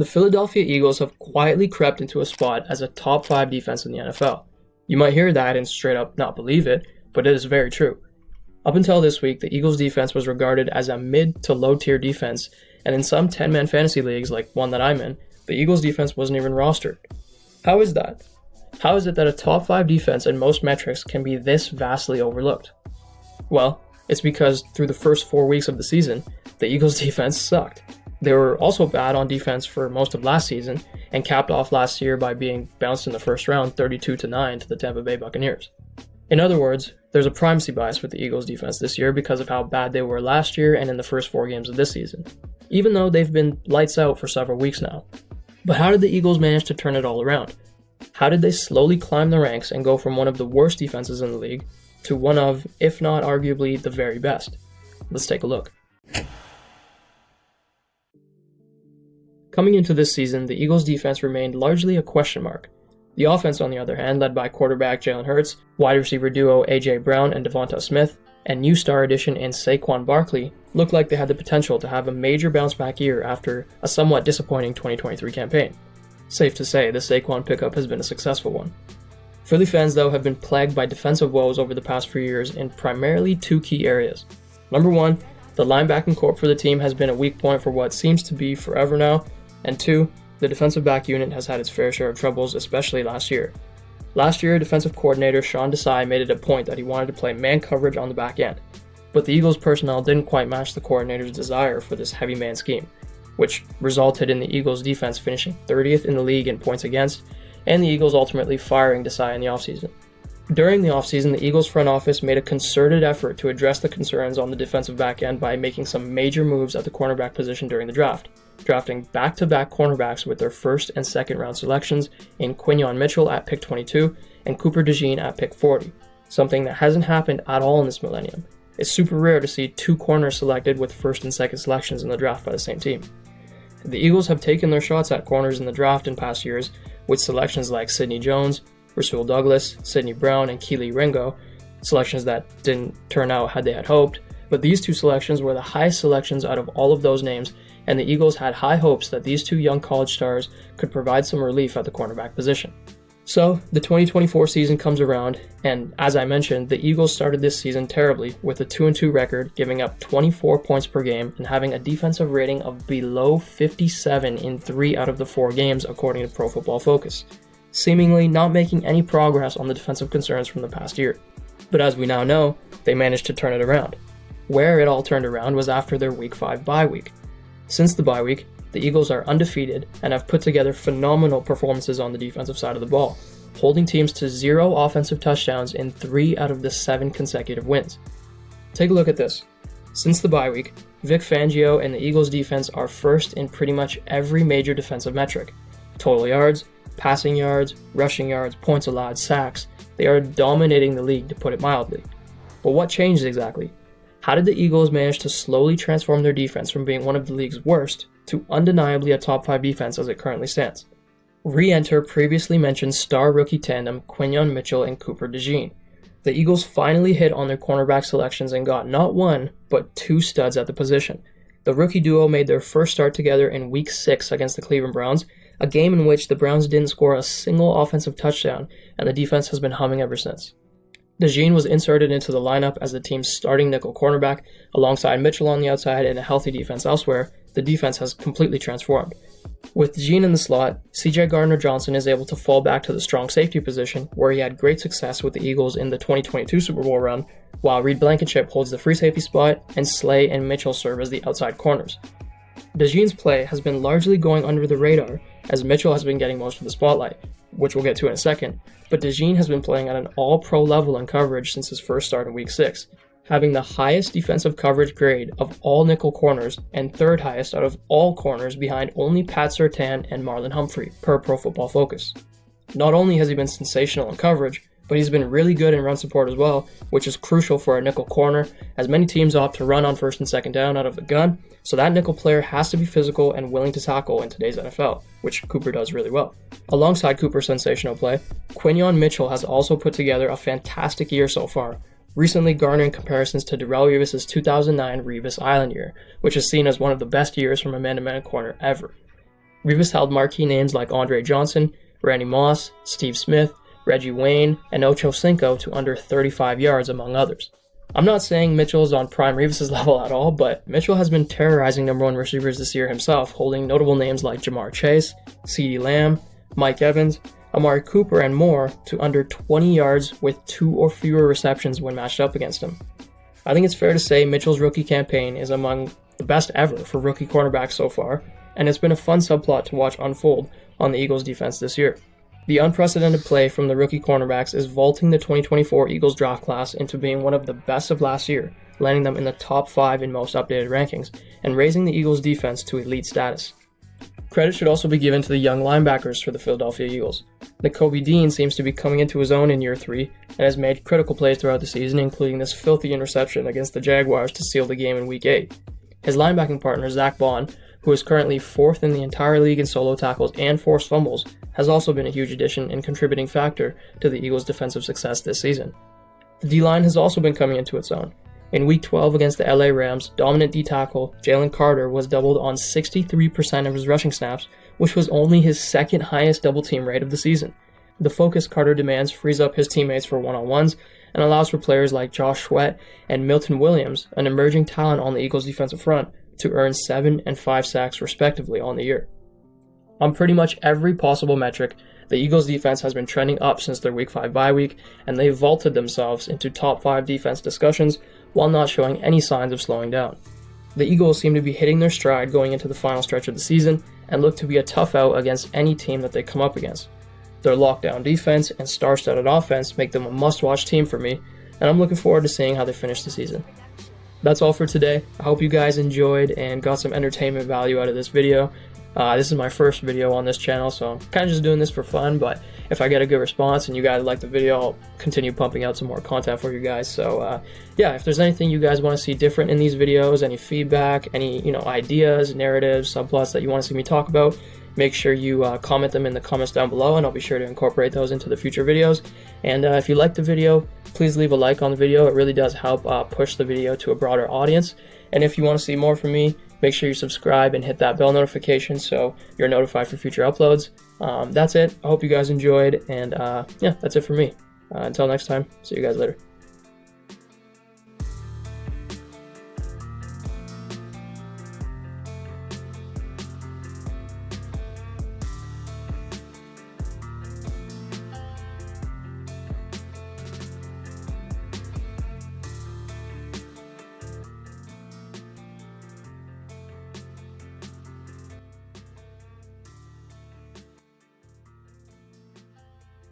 The Philadelphia Eagles have quietly crept into a spot as a top 5 defense in the NFL. You might hear that and straight up not believe it, but it is very true. Up until this week, the Eagles defense was regarded as a mid to low tier defense, and in some 10-man fantasy leagues like one that I'm in, the Eagles defense wasn't even rostered. How is that? How is it that a top 5 defense in most metrics can be this vastly overlooked? Well, it's because through the first 4 weeks of the season, the Eagles defense sucked. They were also bad on defense for most of last season and capped off last year by being bounced in the first round 32-9 to the Tampa Bay Buccaneers. In other words, there's a primacy bias with the Eagles defense this year because of how bad they were last year and in the first 4 games of this season, even though they've been lights out for several weeks now. But how did the Eagles manage to turn it all around? How did they slowly climb the ranks and go from one of the worst defenses in the league to one of, if not arguably, the very best? Let's take a look. Coming into this season, the Eagles defense remained largely a question mark. The offense, on the other hand, led by quarterback Jalen Hurts, wide receiver duo A.J. Brown and Devonta Smith, and new star addition in Saquon Barkley, looked like they had the potential to have a major bounce-back year after a somewhat disappointing 2023 campaign. Safe to say, the Saquon pickup has been a successful one. Philly fans, though, have been plagued by defensive woes over the past few years in primarily 2 key areas. Number 1, the linebacking corps for the team has been a weak point for what seems to be forever now, and 2, the defensive back unit has had its fair share of troubles, especially last year. Last year, defensive coordinator Sean Desai made it a point that he wanted to play man coverage on the back end, but the Eagles personnel didn't quite match the coordinator's desire for this heavy man scheme, which resulted in the Eagles defense finishing 30th in the league in points against, and the Eagles ultimately firing Desai in the offseason. During the offseason, the Eagles front office made a concerted effort to address the concerns on the defensive back end by making some major moves at the cornerback position during the draft, drafting back-to-back cornerbacks with their first and second round selections in Quinyon Mitchell at pick 22 and Cooper Dejean at pick 40, something that hasn't happened at all in this millennium. It's super rare to see 2 corners selected with first and second selections in the draft by the same team. The Eagles have taken their shots at corners in the draft in past years with selections like Sidney Jones, Rasul Douglas, Sidney Brown, and Kelee Ringo, selections that didn't turn out how they had hoped, but these 2 selections were the highest selections out of all of those names, and the Eagles had high hopes that these 2 young college stars could provide some relief at the cornerback position. So, the 2024 season comes around, and as I mentioned, the Eagles started this season terribly with a 2-2 record, giving up 24 points per game and having a defensive rating of below 57 in 3 out of the 4 games according to Pro Football Focus, seemingly not making any progress on the defensive concerns from the past year. But as we now know, they managed to turn it around. Where it all turned around was after their Week 5 bye week. Since the bye week, the Eagles are undefeated and have put together phenomenal performances on the defensive side of the ball, holding teams to 0 offensive touchdowns in 3 out of the 7 consecutive wins. Take a look at this. Since the bye week, Vic Fangio and the Eagles defense are first in pretty much every major defensive metric. Total yards, passing yards, rushing yards, points allowed, sacks. They are dominating the league, to put it mildly. But what changed exactly? How did the Eagles manage to slowly transform their defense from being one of the league's worst to undeniably a top 5 defense as it currently stands? Re-enter previously mentioned star rookie tandem Quinyon Mitchell and Cooper Dejean. The Eagles finally hit on their cornerback selections and got not 1, but 2 studs at the position. The rookie duo made their first start together in Week 6 against the Cleveland Browns, a game in which the Browns didn't score a single offensive touchdown, and the defense has been humming ever since. Dejean was inserted into the lineup as the team's starting nickel cornerback, alongside Mitchell on the outside and a healthy defense elsewhere. The defense has completely transformed. With Dejean in the slot, C.J. Gardner-Johnson is able to fall back to the strong safety position, where he had great success with the Eagles in the 2022 Super Bowl run, while Reed Blankenship holds the free safety spot and Slay and Mitchell serve as the outside corners. Dejean's play has been largely going under the radar, as Mitchell has been getting most of the spotlight, which we'll get to in a second, but Dejean has been playing at an all-pro level in coverage since his first start in Week 6, having the highest defensive coverage grade of all nickel corners and 3rd highest out of all corners behind only Pat Surtain and Marlon Humphrey, per Pro Football Focus. Not only has he been sensational in coverage, but he's been really good in run support as well, which is crucial for a nickel corner, as many teams opt to run on first and second down out of the gun, so that nickel player has to be physical and willing to tackle in today's NFL, which Cooper does really well. Alongside Cooper's sensational play, Quinyon Mitchell has also put together a fantastic year so far, recently garnering comparisons to Darrelle Revis' 2009 Revis Island year, which is seen as one of the best years from a man-to-man corner ever. Rivas held marquee names like Andre Johnson, Randy Moss, Steve Smith, Reggie Wayne, and Ocho Cinco to under 35 yards, among others. I'm not saying Mitchell is on prime Rivas' level at all, but Mitchell has been terrorizing number one receivers this year himself, holding notable names like Jamar Chase, CeeDee Lamb, Mike Evans, Amari Cooper, and more to under 20 yards with 2 or fewer receptions when matched up against him. I think it's fair to say Mitchell's rookie campaign is among the best ever for rookie cornerbacks so far, and it's been a fun subplot to watch unfold on the Eagles defense this year. The unprecedented play from the rookie cornerbacks is vaulting the 2024 Eagles draft class into being one of the best of last year, landing them in the top 5 in most updated rankings, and raising the Eagles defense to elite status. Credit should also be given to the young linebackers for the Philadelphia Eagles. Nakobe Dean seems to be coming into his own in year 3 and has made critical plays throughout the season, including this filthy interception against the Jaguars to seal the game in Week 8. His linebacking partner, Zach Bond, who is currently 4th in the entire league in solo tackles and forced fumbles, has also been a huge addition and contributing factor to the Eagles' defensive success this season. The D-line has also been coming into its own. In Week 12 against the LA Rams, dominant D-tackle Jalen Carter was doubled on 63% of his rushing snaps, which was only his second highest double-team rate of the season. The focus Carter demands frees up his teammates for one-on-ones and allows for players like Josh Sweat and Milton Williams, an emerging talent on the Eagles' defensive front, to earn 7 and 5 sacks respectively on the year. On pretty much every possible metric, the Eagles defense has been trending up since their Week 5 bye week, and they've vaulted themselves into top 5 defense discussions while not showing any signs of slowing down. The Eagles seem to be hitting their stride going into the final stretch of the season and look to be a tough out against any team that they come up against. Their lockdown defense and star-studded offense make them a must-watch team for me, and I'm looking forward to seeing how they finish the season. That's all for today. I hope you guys enjoyed and got some entertainment value out of this video. This is my first video on this channel, so I'm kind of just doing this for fun, but if I get a good response and you guys like the video, I'll continue pumping out some more content for you guys. So yeah, if there's anything you guys want to see different in these videos, any feedback, any ideas, narratives, subplots that you want to see me talk about, make sure you comment them in the comments down below, and I'll be sure to incorporate those into the future videos. And if you like the video, please leave a like on the video. It really does help push the video to a broader audience. And if you want to see more from me, make sure you subscribe and hit that bell notification so you're notified for future uploads. That's it. I hope you guys enjoyed, and yeah, that's it for me. Until next time, see you guys later.